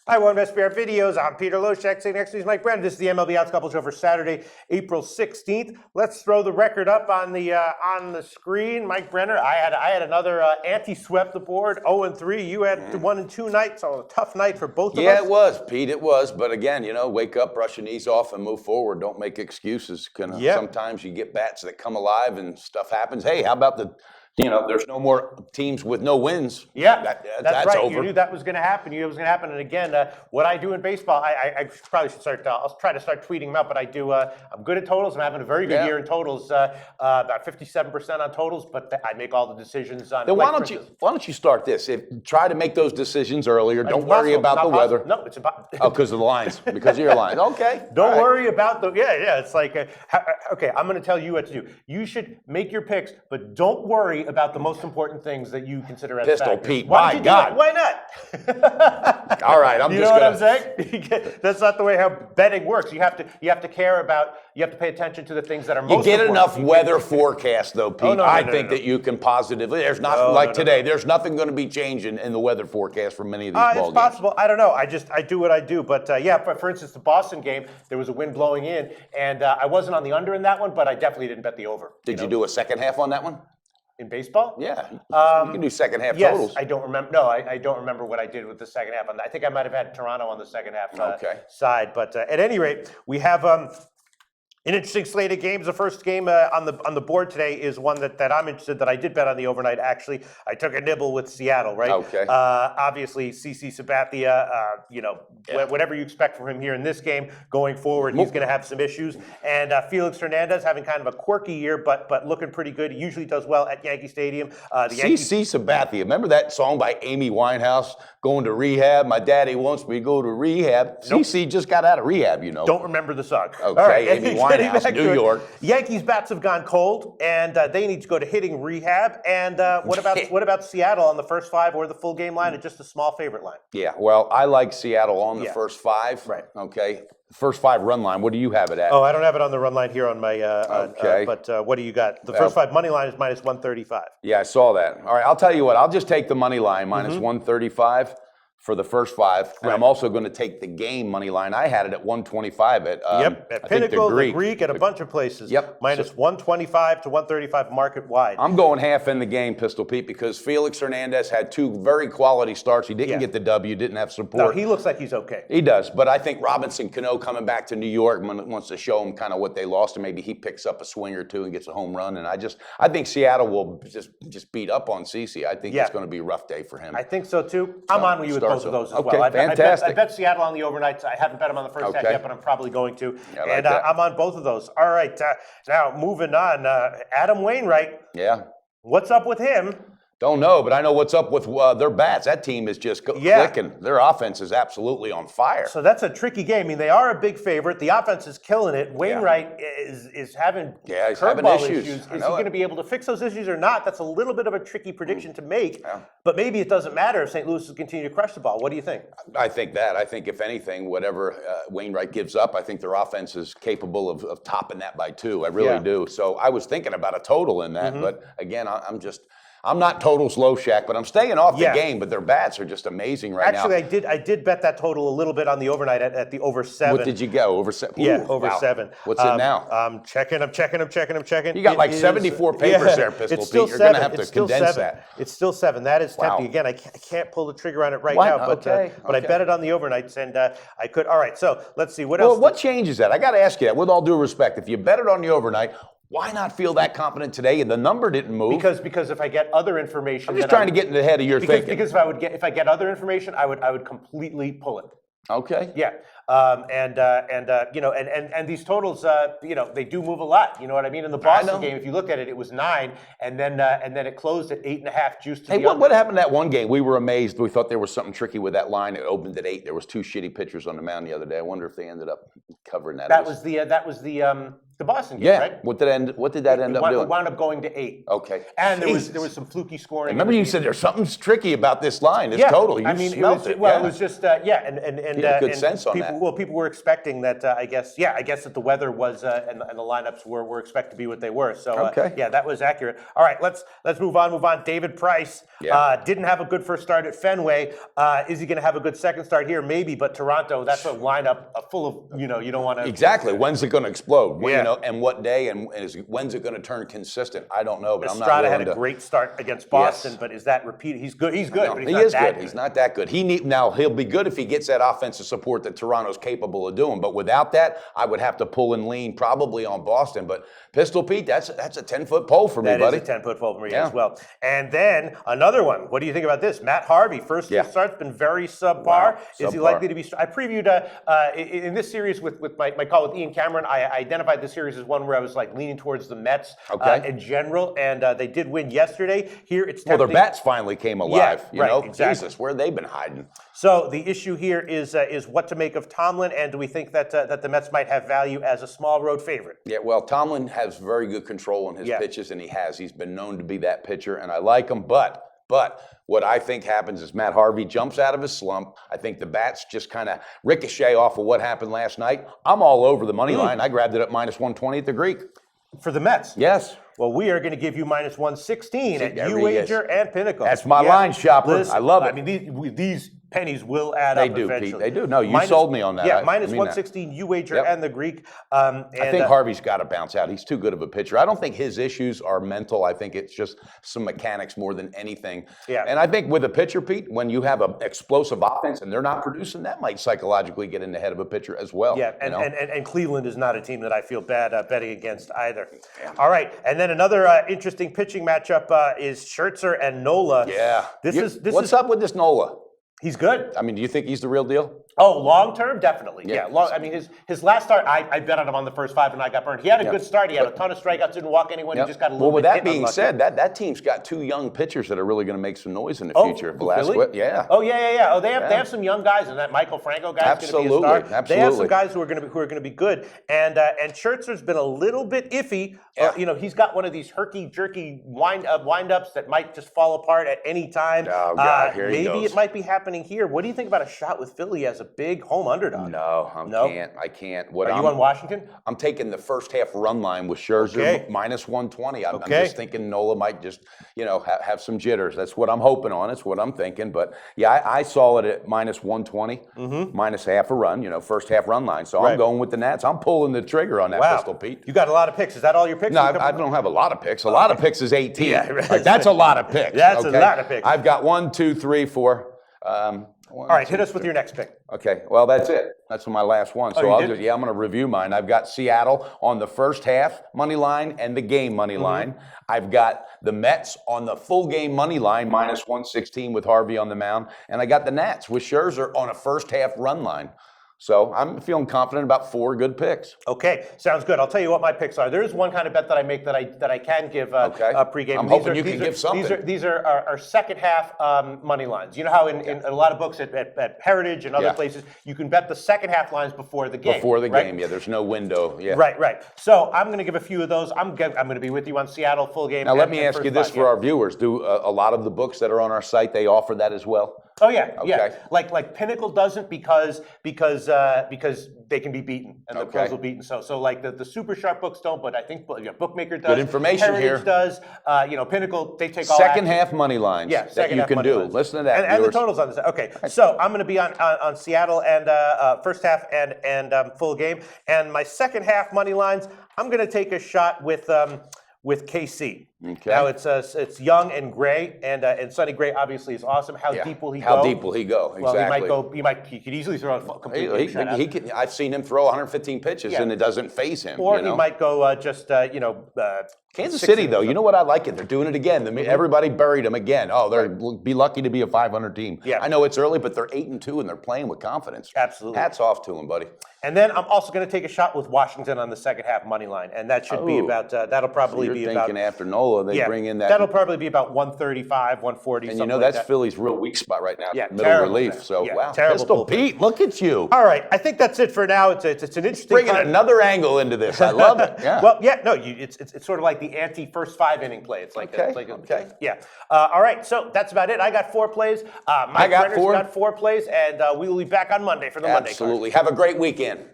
Hi, welcome to SBR Videos. I'm Peter Loshak. Sitting next to me is Mike Brenner. This is the MLB Odds Couple show for Saturday, April 16th. Let's throw the record up on the screen. Mike Brenner, I had another anti-swept the board, 0-3. You had 1-2 nights, so a tough night for both of us. Yeah, it was, Pete. It was. But again, wake up, brush your knees off, and move forward. Don't make excuses. Sometimes you get bats that come alive and stuff happens. Hey, how about there's no more teams with no wins. Yeah, that's right. Over. You knew that was going to happen. You knew it was going to happen. And again, what I do in baseball, I probably should start. I'll try to start tweeting them out. But I do. I'm good at totals. I'm having a very good year in totals. About 57% on totals. But I make all the decisions on. Then why don't you start this? Try to make those decisions earlier. Don't worry about the weather. No, it's about. Oh, because of the lines. Because of your lines. Okay. Don't worry about the. Yeah. It's like okay. I'm going to tell you what to do. You should make your picks, but don't worry about the most important things that you consider as Pistol factors. Pete, Why my God. Why not? All right, you know what I'm saying? That's not the way how betting works. You have to care about. You have to pay attention to the things that are most important. You get enough weather forecast, though, Pete. I think that you can positively. There's not today. There's nothing going to be changing in the weather forecast for many of these ball games. It's possible. I don't know. I do what I do. But but for instance, the Boston game, there was a wind blowing in, and I wasn't on the under in that one, but I definitely didn't bet the over. Did you do a second half on that one? In baseball? Yeah. You can do second half totals. Yes, I don't remember. No, I don't remember what I did with the second half. I think I might have had Toronto on the second half side. But at any rate, we have an interesting slate of games. The first game on the board today is one that I'm interested. That I did bet on the overnight. Actually, I took a nibble with Seattle. Right. Okay. Obviously, CC Sabathia. Whatever you expect from him here in this game going forward, he's going to have some issues. And Felix Hernandez having kind of a quirky year, but looking pretty good. He usually does well at Yankee Stadium. CC Sabathia. Remember that song by Amy Winehouse, "Going to Rehab"? My daddy wants me to go to rehab. Nope. CC just got out of rehab. Don't remember the song. Okay. All right. Amy Winehouse. New York. Yankees bats have gone cold, and they need to go to hitting rehab. And what about Seattle on the first five or the full game line at just a small favorite line? Yeah, well, I like Seattle on the first five. Right. Okay. First five run line. What do you have it at? Oh, I don't have it on the run line here on my. But what do you got? The first five money line is minus 135. Yeah, I saw that. All right, I'll tell you what. I'll just take the money line minus 135. For the first five, and I'm also going to take the game money line. I had it at 125 at Pinnacle, the Greek, at a bunch of places. Yep. Minus 125 to 135 market wide. I'm going half in the game, Pistol Pete, because Felix Hernandez had two very quality starts. He didn't get the W, didn't have support. No, he looks like he's okay. He does, but I think Robinson Cano coming back to New York wants to show him kind of what they lost, and maybe he picks up a swing or two and gets a home run. And I think Seattle will just beat up on CC. I think it's going to be a rough day for him. I think so too. I'm on with you with both of those as well. Fantastic. I bet Seattle on the overnights. I haven't bet them on the first half yet, but I'm probably going to. Like I'm on both of those. All right. Now, moving on. Adam Wainwright. Yeah. What's up with him? Don't know, but I know what's up with their bats. That team is just clicking. Their offense is absolutely on fire. So that's a tricky game. I mean, they are a big favorite. The offense is killing it. Wainwright is having curveball issues. Is he going to be able to fix those issues or not? That's a little bit of a tricky prediction to make. Yeah. But maybe it doesn't matter if St. Louis will continue to crush the ball. What do you think? I think that. I think if anything, whatever Wainwright gives up, I think their offense is capable of topping that by two. I really do. So I was thinking about a total in that, but again, I'm not total Loshak, but I'm staying off the game. But their bats are just amazing now. Actually, I did bet that total a little bit on the overnight at the over 7. What did you go? Over 7? Yeah, over 7. What's it now? I'm checking. You got like 74 papers there, Pistol Pete. You're going to have to condense that. It's still 7. That is tempting. Again, I can't pull the trigger on it right now, but I bet it on the overnights, and I could. All right, so let's see. What else? Well, what changes that? I got to ask you that, with all due respect. If you bet it on the overnight, why not feel that confident today? And the number didn't move. Because if I get other information, I'm just trying to get in the head of your thinking. Because if I get other information, I would completely pull it. Okay. Yeah. And these totals, they do move a lot. You know what I mean? In the Boston game, if you look at it, it was 9, and then it closed at 8.5 juice to the under. What happened to that one game? We were amazed. We thought there was something tricky with that line. It opened at 8. There was 2 shitty pitchers on the mound the other day. I wonder if they ended up covering that. That was the the Boston game, Yeah. right? What did that end up doing? It wound up going to 8. Okay. And there was some fluky scoring. Remember you said there's something tricky about this line, this total. You smelt it. Well, it was just, and good sense on people, that. Well, people were expecting that, I guess that the weather was, and the lineups were expected to be what they were. So, yeah, that was accurate. All right, let's move on. David Price didn't have a good first start at Fenway. Is he going to have a good second start here? Maybe, but Toronto, that's a lineup full of, you don't want to. Exactly. When's it going to explode? And what day? And when's it going to turn consistent? I don't know, but Estrada had a great start against Boston, but is that repeated? He's good. He's good, no, but he's he not is that good. He's not that good. He'll be good if he gets that offensive support that Toronto's capable of doing. But without that, I would have to pull and lean probably on Boston. But Pistol Pete, that's a 10-foot pole for me, buddy. That is a 10-foot pole for me as well. And then another one. What do you think about this? Matt Harvey, first start's been very subpar. Wow, is he likely to be? I previewed in this series with my call with Ian Cameron. I identified the series as one where I was like leaning towards the Mets in general, and they did win yesterday. Here it's tempting. Well, their bats finally came alive. Exactly. Jesus, where have they been hiding? So the issue here is what to make of Tomlin, and do we think that the Mets might have value as a small road favorite? Yeah, well, Tomlin has very good control on his pitches, and he's been known to be that pitcher, and I like him, but what I think happens is Matt Harvey jumps out of his slump. I think the bats just kind of ricochet off of what happened last night. I'm all over the money line. I grabbed it at -120 at the Greek. For the Mets? Yes. Well, we are going to give you -116 at UWager and Pinnacle. That's my line, shopper. I love it. I mean, these pennies will add up eventually. Pete. They do. No, you sold me on that. Yeah, -116 UWager and the Greek. I think Harvey's got to bounce out. He's too good of a pitcher. I don't think his issues are mental. I think it's just some mechanics more than anything. Yeah. And I think with a pitcher, Pete, when you have an explosive offense and they're not producing, that might psychologically get in the head of a pitcher as well. Yeah, and Cleveland is not a team that I feel bad betting against either. Yeah. All right, and then another interesting pitching matchup is Scherzer and Nola. Yeah. What's up with this Nola? He's good. I mean, do you think he's the real deal? Oh, long term, definitely. Yeah. I mean, his last start, I bet on him on the first 5 and I got burned. He had a good start. He had a ton of strikeouts, didn't walk anyone. He just got a little bit. Well, with that being said, that team's got 2 young pitchers that are really going to make some noise in the future. Really? Yeah. Oh, yeah. Oh, they have some young guys, and that Michael Franco guy is going to be a star. Absolutely. They have some guys who are going to be good. And Scherzer's been a little bit iffy. Yeah. He's got one of these herky-jerky wind-ups that might just fall apart at any time. Oh, God, here he goes. Maybe it might be happening here. What do you think about a shot with Philly as a big home underdog? No, I can't. Are you on Washington? I'm taking the first half run line with Scherzer -120. I'm just thinking Nola might just, have some jitters. That's what I'm hoping on. It's what I'm thinking. But yeah, I saw it at -120, minus half a run, first half run line. So I'm going with the Nats. I'm pulling the trigger on that Pistol Pete. You got a lot of picks. Is that all your picks? No, I don't have a lot of picks. A lot of picks is 18. Yeah, right. Like, that's a lot of picks. That's a lot of picks. I've got 1, 2, 3, 4. All right, hit us with your next pick. Okay, well, that's it. That's my last one. So I'm going to review mine. I've got Seattle on the first half money line and the game money line. I've got the Mets on the full game money line, -116 with Harvey on the mound. And I got the Nats with Scherzer on a first half run line. So I'm feeling confident about 4 good picks. Okay, sounds good. I'll tell you what my picks are. There is one kind of bet that I make that I can give pregame. I'm hoping you can give something. These are our second half money lines. You know how in a lot of books at Heritage and other places, you can bet the second half lines before the game. Before the game, there's no window. Yeah. Right. So I'm going to give a few of those. I'm going to be with you on Seattle full game. Now let me ask you this for our viewers: do a lot of the books that are on our site, they offer that as well? Oh yeah. Like Pinnacle doesn't because they can be beaten and the pros will beaten. So like the super sharp books don't, but I think Bookmaker does. Good information Heritage here. does. Pinnacle they take all second half money lines. Yeah, that you can do. Lines. Listen to that. And the totals on this. Okay, so I'm going to be on Seattle and first half and full game, and my second half money lines. I'm going to take a shot with KC. Okay. Now it's Young and Gray, and Sonny Gray obviously is awesome. How deep will he go? How deep will he go? Exactly. Well, he could easily throw a completely he can. I've seen him throw 115 pitches and it doesn't faze him. Or he might go Kansas City, though, you know what? I like it. They're doing it again. Everybody buried them again. Oh, they'll be lucky to be a 500 team. Yeah. I know it's early, but they're 8-2 and they're playing with confidence. Absolutely. Hats off to them, buddy. And then I'm also going to take a shot with Washington on the second half money line, and that should be about. That'll probably be about. Thinking after Nola. Manola, they bring in that. That'll probably be about 135, 140. And something that's like that. Philly's real weak spot right now. Yeah, middle relief. Man. So wow, terrible Pistol bullpen. Pete, look at you. All right, I think that's it for now. It's an interesting. Bringing another angle into this. I love it. Yeah. Well, yeah, no, it's sort of like the anti-first 5-inning play. It's like okay. Yeah. All right, so that's about it. I got 4 plays. Mike Brenner's got 4 plays, and we will be back on Monday for the Monday card. Absolutely. Have a great weekend.